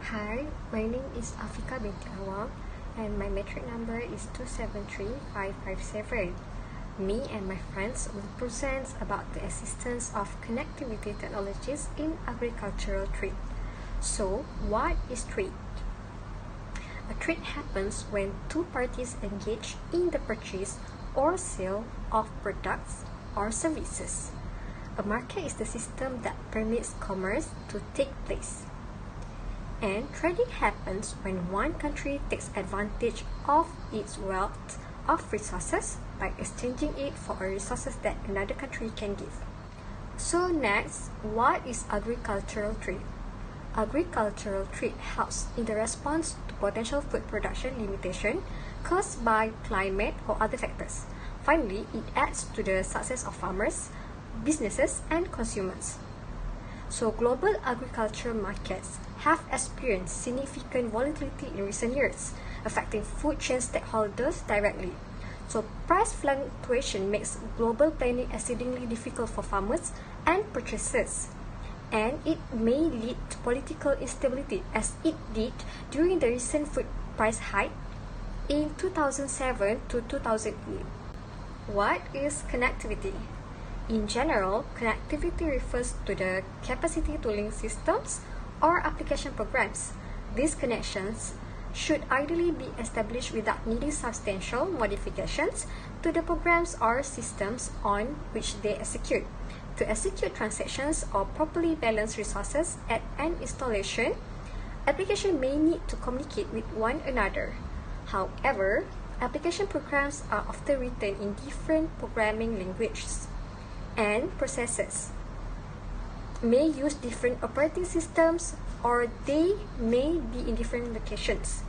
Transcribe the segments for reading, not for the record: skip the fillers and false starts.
Hi, my name is Afika binti Awang and my metric number is 273557. Me and my friends will present about the existence of connectivity technologies in agricultural trade. So, what is trade? A trade happens when two parties engage in the purchase or sale of products or services. A market is the system that permits commerce to take place. And trading happens when one country takes advantage of its wealth of resources by exchanging it for resources that another country can give. So next, what is agricultural trade? Agricultural trade helps in the response to potential food production limitation caused by climate or other factors. Finally, it adds to the success of farmers, businesses, and consumers. So global agricultural markets have experienced significant volatility in recent years, affecting food chain stakeholders directly. So price fluctuation makes global planning exceedingly difficult for farmers and purchasers. And it may lead to political instability as it did during the recent food price hike in 2007 to 2008. What is connectivity? In general, connectivity refers to the capacity to link systems or application programs. These connections should ideally be established without needing substantial modifications to the programs or systems on which they execute. To execute transactions or properly balance resources at an installation, applications may need to communicate with one another. However, application programs are often written in different programming languages, and processes may use different operating systems or they may be in different locations.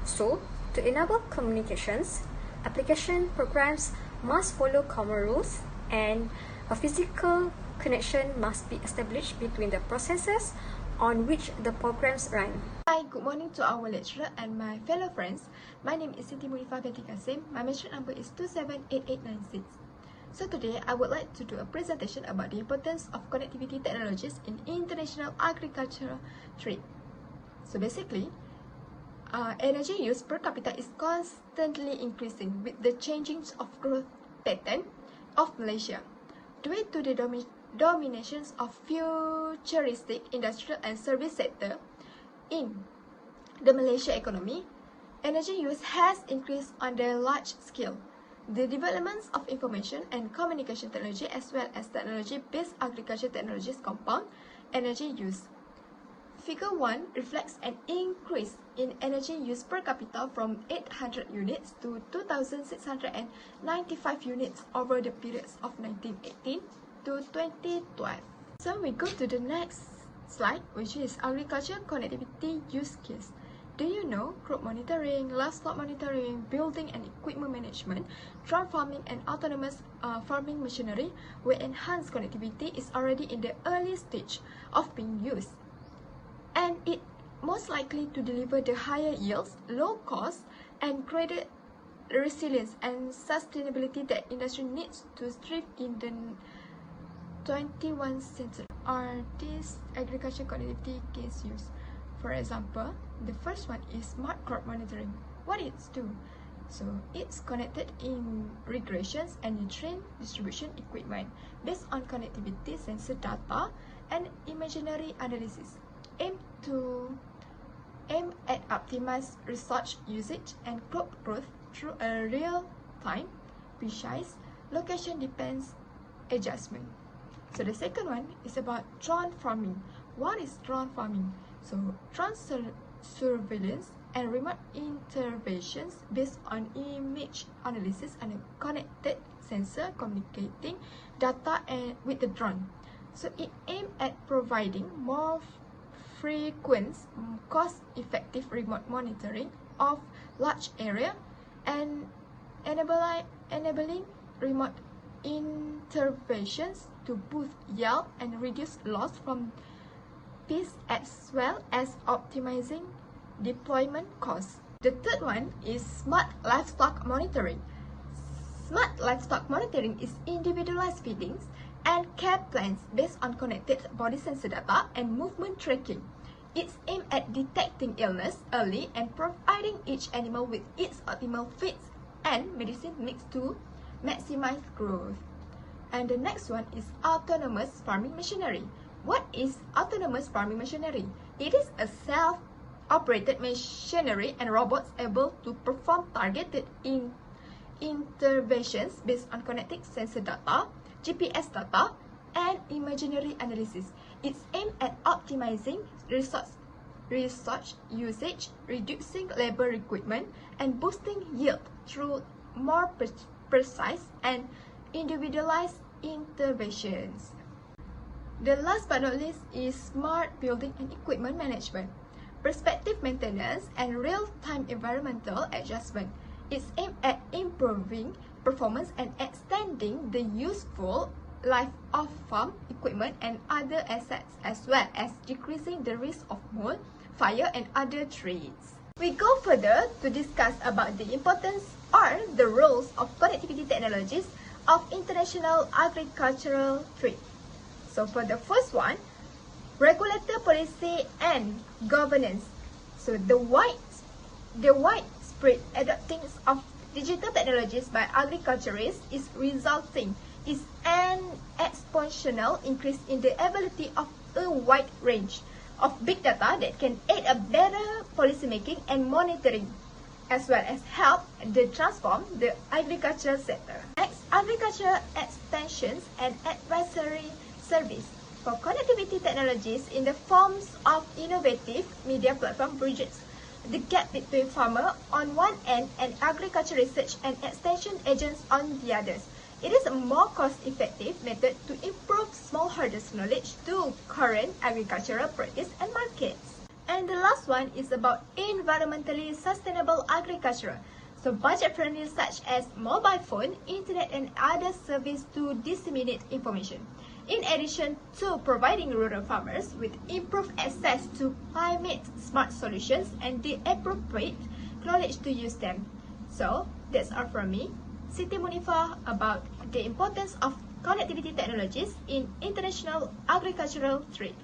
So, to enable communications, application programs must follow common rules and a physical connection must be established between the processes on which the programs run. Hi, good morning to our lecturer and my fellow friends. My name is Siti Munifah Betty Kasim. My metric number is 278896. So today, I would like to do a presentation about the importance of connectivity technologies in international agricultural trade. So basically, energy use per capita is constantly increasing with the changing of growth pattern of Malaysia. Due to the dominations of futuristic industrial and service sector in the Malaysia economy, energy use has increased on a large scale. The developments of information and communication technology as well as technology-based agriculture technologies compound energy use. Figure 1 reflects an increase in energy use per capita from 800 units to 2,695 units over the periods of 1918 to 2012. So we go to the next slide, which is agriculture connectivity use case. Do you know crop monitoring, livestock monitoring, building and equipment management, drone farming and autonomous farming machinery where enhanced connectivity is already in the early stage of being used. And it most likely to deliver the higher yields, low cost and greater resilience and sustainability that industry needs to thrive in the 21st century. Are these agriculture connectivity case used? For example, the first one is smart crop monitoring. What it's do? So it's connected in regressions and nutrient distribution equipment based on connectivity sensor data and imaginary analysis. Aim at optimized resource usage and crop growth through a real-time, precise, location-depends adjustment. So the second one is about drone farming. What is drone farming? So drone surveillance and remote interventions based on image analysis and a connected sensor communicating data with the drone. So it aims at providing more frequent, cost-effective remote monitoring of large area and enabling remote interventions to boost yield and reduce loss from pests as well as optimizing deployment costs. The third one is smart livestock monitoring. Smart livestock monitoring is individualized feedings and care plans based on connected body sensor data and movement tracking. It's aimed at detecting illness early and providing each animal with its optimal fits and medicine mix to maximize growth. And the next one is autonomous farming machinery. What is autonomous farming machinery? It is a self-operated machinery and robots able to perform targeted interventions based on connected sensor data, GPS data, and imaginary analysis. It's aimed at optimizing resource usage, reducing labor requirement, and boosting yield through more precise and individualized interventions. The last but not least is smart building and equipment management, prospective maintenance, and real-time environmental adjustment. It's aimed at improving performance and extending the useful life of farm equipment and other assets, as well as decreasing the risk of mold, fire, and other threats. We go further to discuss about the importance or the roles of connectivity technologies of international agricultural trade. So for the first one, regulator policy and governance. So the widespread adopting of digital technologies by agriculturists is resulting in an exponential increase in the ability of a wide range of big data that can aid a better policymaking and monitoring, as well as help to transform the agricultural sector. Next, agricultural extensions and advisory service for connectivity technologies in the forms of innovative media platform bridges the gap between farmer on one end and agriculture research and extension agents on the others. It is a more cost-effective method to improve smallholders' knowledge to current agricultural practice and markets. And the last one is about environmentally sustainable agriculture. So budget-friendly such as mobile phone, internet, and other services to disseminate information. In addition to providing rural farmers with improved access to climate-smart solutions and the appropriate knowledge to use them. So that's all from me, Siti Munifa, about the importance of connectivity technologies in international agricultural trade.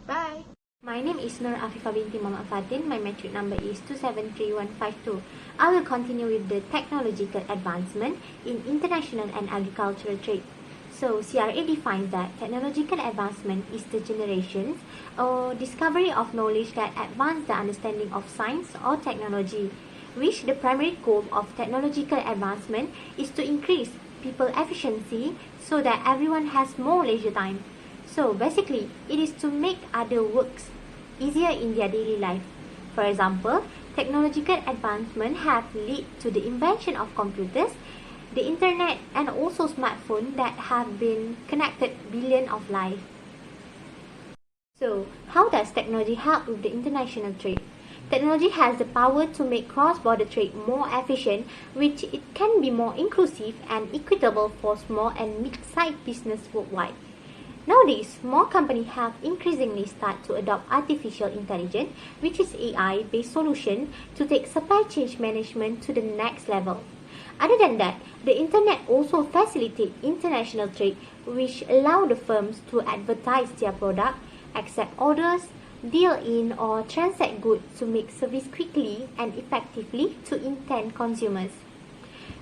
Bye. My name is Nur Afifah binti Muhammad Fatin. My metric number is 273152. I will continue with the technological advancement in international and agricultural trade. So, CRA defines that technological advancement is the generation or discovery of knowledge that advance the understanding of science or technology, which the primary goal of technological advancement is to increase people efficiency so that everyone has more leisure time. So basically, it is to make other works easier in their daily life. For example, technological advancement have led to the invention of computers, the internet, and also smartphones that have been connected billions of lives. So, how does technology help with the international trade? Technology has the power to make cross-border trade more efficient, which it can be more inclusive and equitable for small and mid-sized business worldwide. Nowadays, more companies have increasingly started to adopt artificial intelligence, which is AI-based solution, to take supply chain management to the next level. Other than that, the internet also facilitates international trade, which allow the firms to advertise their product, accept orders, deal in or transact goods to make service quickly and effectively to intended consumers.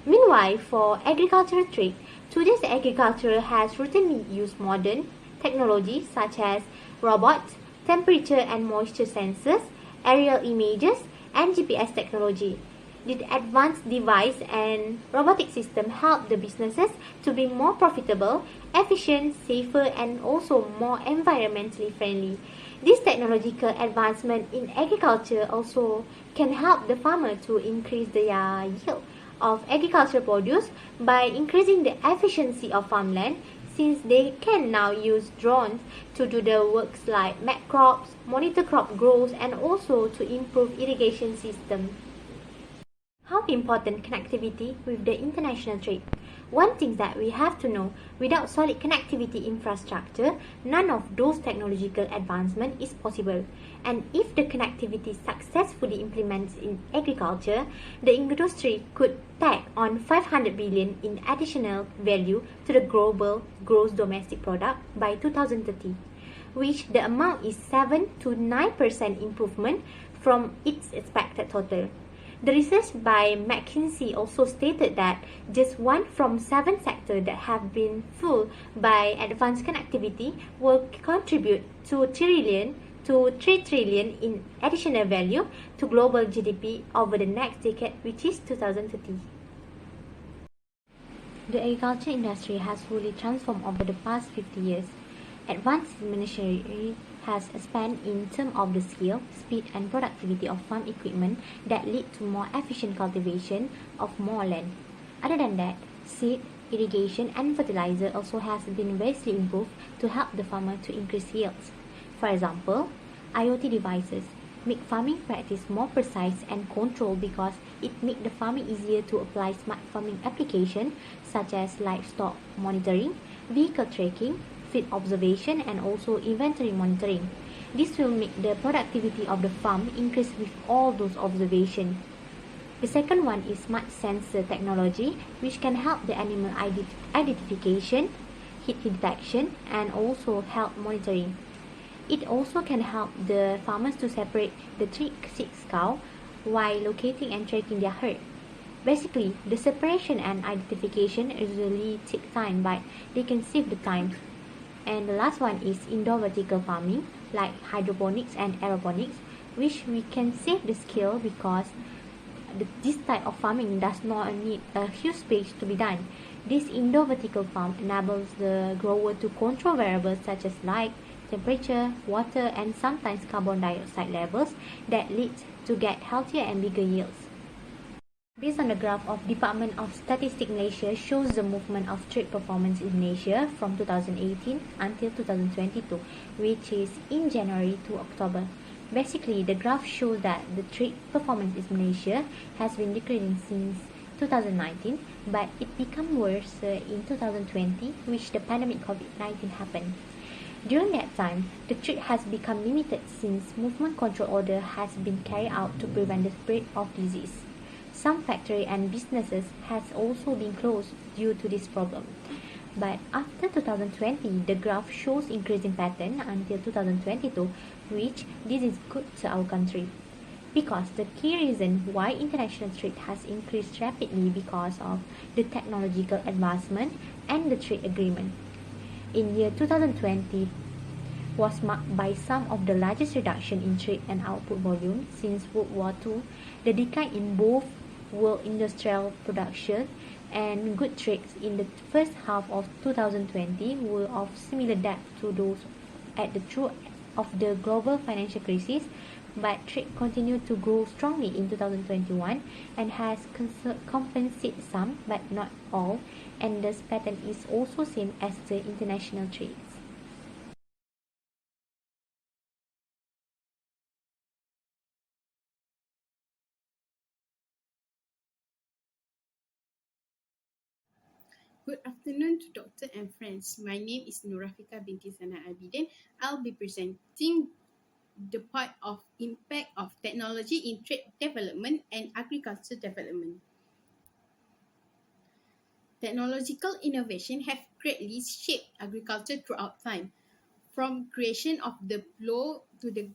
Meanwhile, for agricultural trade, today's agriculture has routinely used modern technologies such as robots, temperature and moisture sensors, aerial images, and GPS technology. The advanced device and robotic system help the businesses to be more profitable, efficient, safer, and also more environmentally friendly. This technological advancement in agriculture also can help the farmer to increase their yield of agricultural produce by increasing the efficiency of farmland, since they can now use drones to do the works like map crops, monitor crop growth, and also to improve irrigation system. How important connectivity with the international trade? One thing that we have to know, without solid connectivity infrastructure, none of those technological advancement is possible. And if the connectivity successfully implemented in agriculture, the industry could tag on 500 billion in additional value to the global gross domestic product by 2030. which the amount is 7 to 9% improvement from its expected total. The research by McKinsey also stated that just 1 from 7 sectors that have been full by advanced connectivity will contribute to 3 trillion in additional value to global GDP over the next decade, which is 2030. The agriculture industry has fully transformed over the past 50 years. Advanced machinery has expanded in terms of the scale, speed and productivity of farm equipment that lead to more efficient cultivation of more land. Other than that, seed, irrigation and fertilizer also has been vastly improved to help the farmer to increase yields. For example, IoT devices make farming practice more precise and controlled because it makes the farming easier to apply smart farming applications such as livestock monitoring, vehicle tracking, feed observation and also inventory monitoring. This will make the productivity of the farm increase with all those observations. The second one is smart sensor technology, which can help the animal identification, heat detection and also health monitoring. It also can help the farmers to separate the sick cow while locating and tracking their herd. Basically, the separation and identification usually take time, but they can save the time. And the last one is indoor vertical farming, like hydroponics and aeroponics, which we can save the scale because this type of farming does not need a huge space to be done. This indoor vertical farm enables the grower to control variables such as light, temperature, water, and sometimes carbon dioxide levels that lead to get healthier and bigger yields. Based on the graph of Department of Statistics Malaysia shows the movement of trade performance in Malaysia from 2018 until 2022, which is in January to October. Basically, the graph shows that the trade performance in Malaysia has been decreasing since 2019, but it became worse in 2020, which the pandemic COVID-19 happened. During that time, the trade has become limited since movement control order has been carried out to prevent the spread of disease. Some factories and businesses has also been closed due to this problem. But after 2020, the graph shows increasing pattern until 2022, which this is good to our country. Because the key reason why international trade has increased rapidly because of the technological advancement and the trade agreement. In year 2020 was marked by some of the largest reduction in trade and output volume since World War II. The decline in both world industrial production and good trades in the first half of 2020 were of similar depth to those at the through of the global financial crisis, but trade continued to grow strongly in 2021 and has compensated some but not all, and this pattern is also same as the international trades. Good afternoon to Doctor and friends. My name is Nurafika binti Sana Abidin. I'll be presenting the part of impact of technology in trade development and agriculture development. Technological innovation have greatly shaped agriculture throughout time. From creation of the plow to the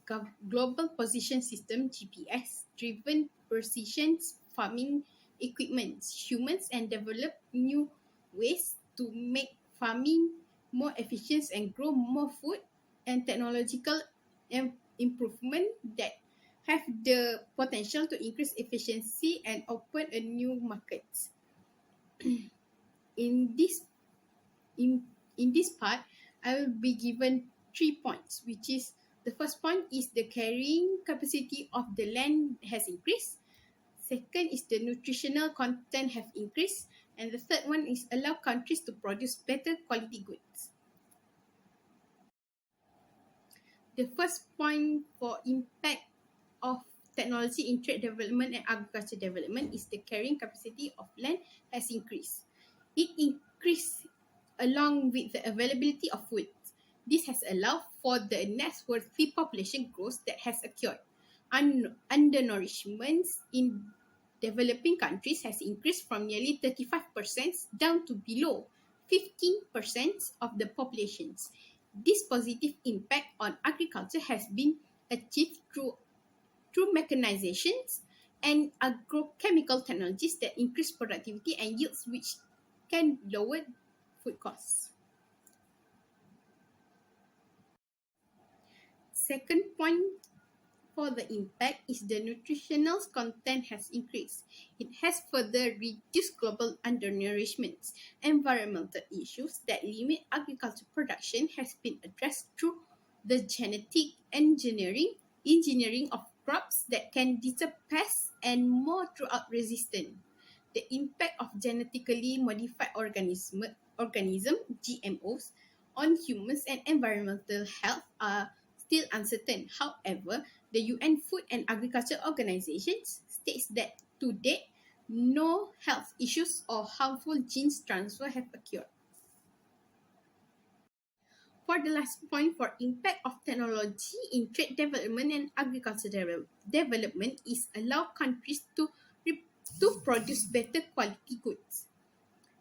Global Position System (GPS) driven precision farming equipment, humans and develop new ways to make farming more efficient and grow more food, and technological improvement that have the potential to increase efficiency and open a new markets. in this in in this part, I will be given 3 points, which is the first point is the carrying capacity of the land has increased. Second is the nutritional content have increased, and the third one is allow countries to produce better quality goods. The first point for impact of technology in trade development and agriculture development is the carrying capacity of land has increased. It increased along with the availability of food. This has allowed for the net-worthy population growth that has occurred. Undernourishment in developing countries has increased from nearly 35% down to below 15% of the populations. This positive impact on agriculture has been achieved through mechanizations and agrochemical technologies that increase productivity and yields, which can lower food costs. Second point for the impact is the nutritional content has increased. It has further reduced global undernourishment. Environmental issues that limit agricultural production has been addressed through the genetic engineering of crops that can deter pests and more drought resistant. The impact of genetically modified organism GMOs on humans and environmental health are still uncertain. However, the UN Food and Agriculture Organization states that to date, no health issues or harmful genes transfer have occurred. For the last point, for impact of technology in trade development and agriculture development is allow countries to produce better quality goods.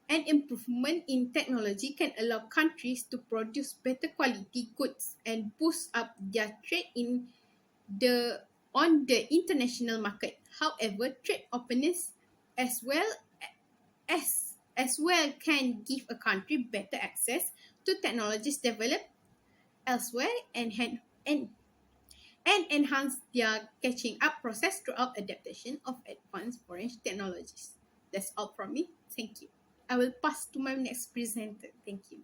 An improvement in technology can allow countries to produce better quality goods and boost up their trade on the international market. However, trade openness as well can give a country better access to technologies developed elsewhere and enhance their catching up process throughout adaptation of advanced foreign technologies. That's all from me. Thank you. I will pass to my next presenter. Thank you.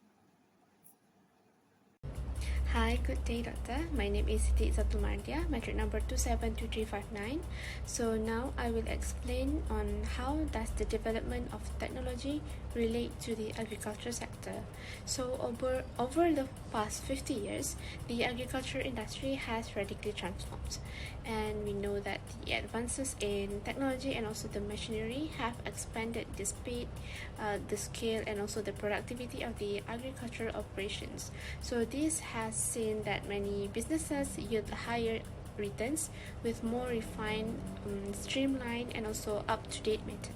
Hi, good day, Doctor. My name is A221, metric number 272359. So now I will explain on how does the development of technology relate to the agriculture sector. So over the past 50 years, the agriculture industry has radically transformed. And we know that the advances in technology and also the machinery have expanded the speed, the scale, and also the productivity of the agricultural operations. So this has seen that many businesses yield higher returns with more refined, streamlined, and also up-to-date method.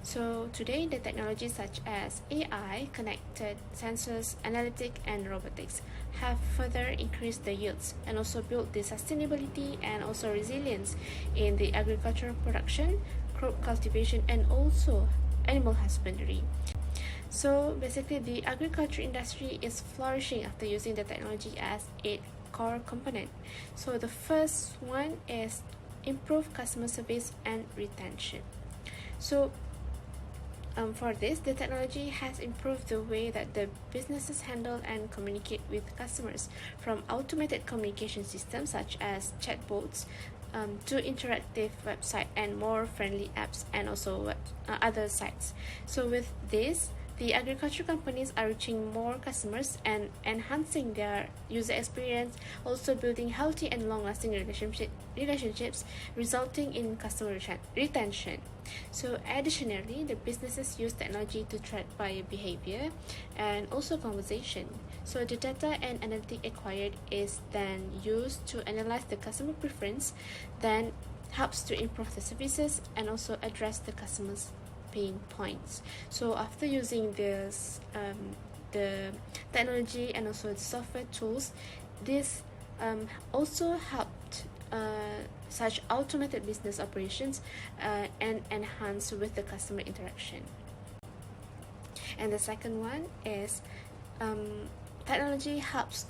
So today, the technologies such as AI, connected sensors, analytics, and robotics have further increased the yields and also built the sustainability and also resilience in the agricultural production, crop cultivation, and also animal husbandry. So basically, the agriculture industry is flourishing after using the technology as a core component. So the first one is improve customer service and retention. So for this, the technology has improved the way that the businesses handle and communicate with customers, from automated communication systems such as chatbots to interactive website and more friendly apps and also other sites. So with this, the agriculture companies are reaching more customers and enhancing their user experience, also building healthy and long-lasting relationships, resulting in customer retention. So additionally, the businesses use technology to track buyer behavior and also conversation. So the data and analytics acquired is then used to analyze the customer preference, then helps to improve the services and also address the customers' pain points. So after using this the technology and also the software tools, this also helped such automated business operations and enhance with the customer interaction. And the second one is technology helps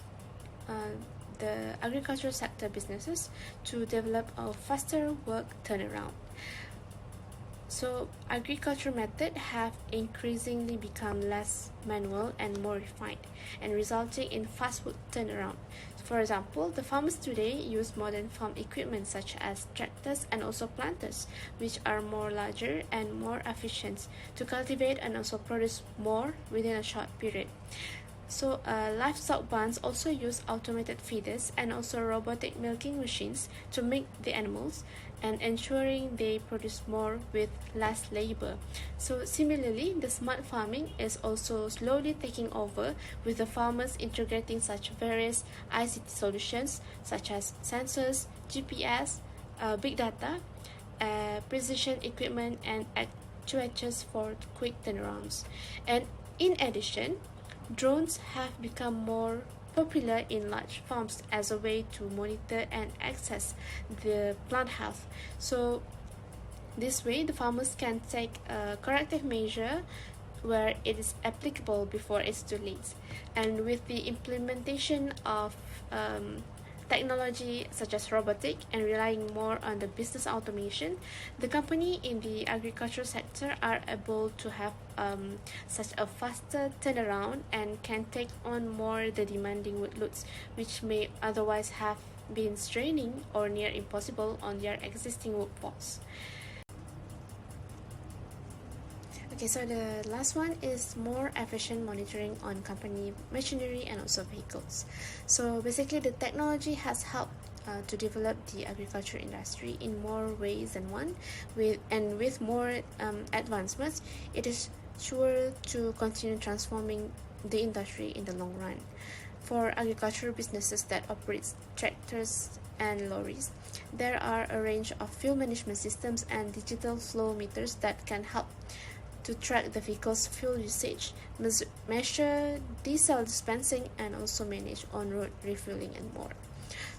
the agricultural sector businesses to develop a faster work turnaround. So agriculture methods have increasingly become less manual and more refined, and resulting in fast work turnaround. For example, the farmers today use modern farm equipment such as tractors and also planters, which are more larger and more efficient to cultivate and also produce more within a short period. So livestock barns also use automated feeders and also robotic milking machines to milk the animals and ensuring they produce more with less labor. So similarly, the smart farming is also slowly taking over, with the farmers integrating such various ICT solutions such as sensors, GPS, big data, precision equipment, and actuators for quick turnarounds. And in addition, drones have become more popular in large farms as a way to monitor and access the plant health. So this way, the farmers can take a corrective measure where it is applicable before it's too late. And with the implementation of technology such as robotic and relying more on the business automation, the company in the agriculture sector are able to have such a faster turnaround and can take on more the demanding workloads, which may otherwise have been straining or near impossible on their existing workforce. Okay, so the last one is more efficient monitoring on company machinery and also vehicles. So basically, the technology has helped to develop the agriculture industry in more ways than one. With more advancements, it is sure to continue transforming the industry in the long run. For agricultural businesses that operate tractors and lorries, there are a range of fuel management systems and digital flow meters that can help to track the vehicle's fuel usage, measure diesel dispensing, and also manage on-road refueling and more.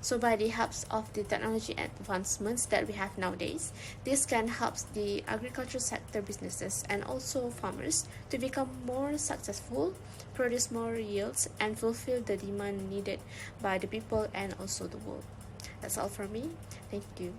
So by the help of the technology advancements that we have nowadays, this can help the agriculture sector businesses and also farmers to become more successful, produce more yields, and fulfill the demand needed by the people and also the world. That's all from me. Thank you.